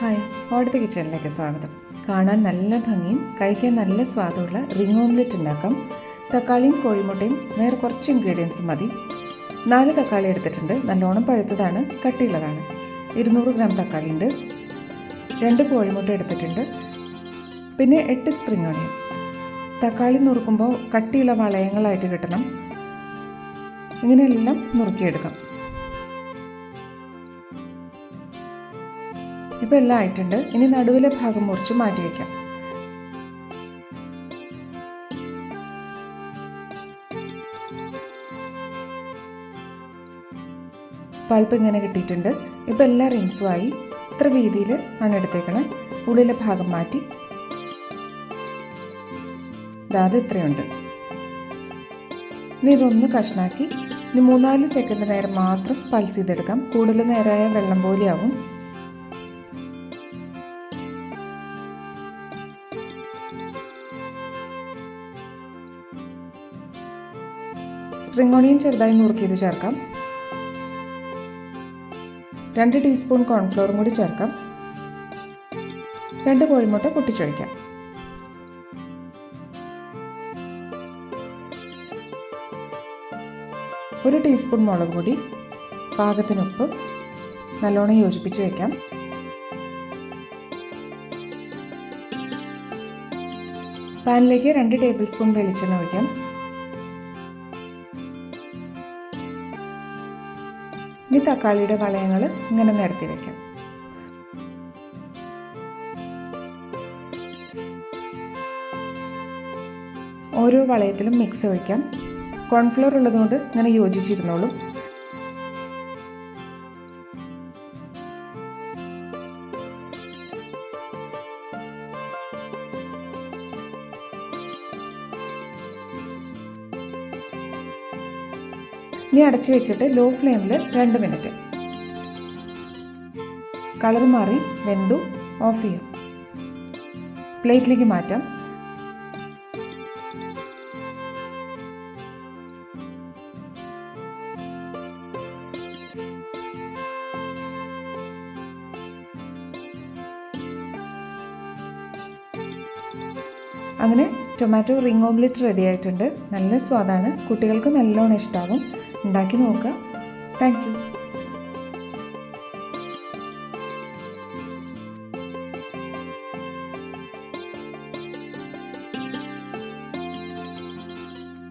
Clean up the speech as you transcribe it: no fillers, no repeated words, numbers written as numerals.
Hi, ഓടുത്തെ കിച്ചണിലേക്ക് സ്വാഗതം. കാണാൻ നല്ല ഭംഗിയും കഴിക്കാൻ നല്ല സ്വാദുള്ള റിംഗ് ഓംലെറ്റ് ഉണ്ടാക്കാം. തക്കാളിയും കോഴിമുട്ടയും വേറെ കുറച്ച് ഇൻഗ്രീഡിയൻസും മതി. 4 തക്കാളി എടുത്തിട്ടുണ്ട്. നല്ലോണം പഴുത്തതാണ്, കട്ടിയുള്ളതാണ്. 200 ഗ്രാം തക്കാളി ഉണ്ട്. 2 കോഴിമുട്ട എടുത്തിട്ടുണ്ട്. പിന്നെ 8 സ്പ്രിംഗ് ഓണിയൻ. തക്കാളി നുറുക്കുമ്പോൾ കട്ടിയുള്ള വളയങ്ങളായിട്ട് കിട്ടണം. ഇങ്ങനെയെല്ലാം നുറുക്കിയെടുക്കാം. ഇപ്പോൾ എല്ലാം ആയിട്ടുണ്ട്. ഇനി നടുവിലെ ഭാഗം മുറിച്ച് മാറ്റി വയ്ക്കാം. പൾപ്പ് ഇങ്ങനെ കിട്ടിയിട്ടുണ്ട്. ഇപ്പോൾ എല്ലാ റിങ്സും ആയി. ഇത്ര വീതിയിൽ ആണ് എടുത്തേക്കണം. ഉള്ളിലെ ഭാഗം മാറ്റി അത് ഇത്രയുണ്ട്. ഇനി ഇതൊന്ന് കഷ്ണാക്കി ഇനി 3-4 സെക്കൻഡ് നേരം മാത്രം പൾസ് ചെയ്തെടുക്കാം. കൂടുതൽ നേരമായ വെള്ളം പോലെയാവും. സ്പ്രിംഗ് ഓണിയൻ ചെറുതായി നുറുക്കിയത് ചേർക്കാം. 2 ടീസ്പൂൺ കോൺഫ്ലോറും കൂടി ചേർക്കാം. 2 കോഴിമുട്ട പൊട്ടിച്ചൊഴിക്കാം. ഒരു ടീസ്പൂൺ മുളക് പൊടി, പാകത്തിന് ഉപ്പ്, നല്ലോണം യോജിപ്പിച്ച് വയ്ക്കാം. പാനിലേക്ക് 2 ടേബിൾ സ്പൂൺ വെളിച്ചെണ്ണ ഒഴിക്കാം. ഇനി തക്കാളിയുടെ വളയങ്ങൾ ഇങ്ങനെ നിരത്തി വയ്ക്കാം. ഓരോ വളയത്തിലും മിക്സ് ഒഴിക്കാം. കോൺഫ്ലോർ ഉള്ളതുകൊണ്ട് ഇങ്ങനെ യോജിച്ചിരുന്നോളും. ഇനി അടച്ചു വെച്ചിട്ട് ലോ ഫ്ലെയിമിൽ 2 മിനിറ്റ്. കളർ മാറി വെന്തു. ഓഫ് ചെയ്യാം. പ്ലേറ്റിലേക്ക് മാറ്റാം. അങ്ങനെ ടൊമാറ്റോ റിംഗ് ഓംലെറ്റ് റെഡി ആയിട്ടുണ്ട്. നല്ല സ്വാദാണ്. കുട്ടികൾക്ക് നല്ലോണം ഇഷ്ടമാവും. ഉണ്ടാക്കി നോക്കുക. Thank you.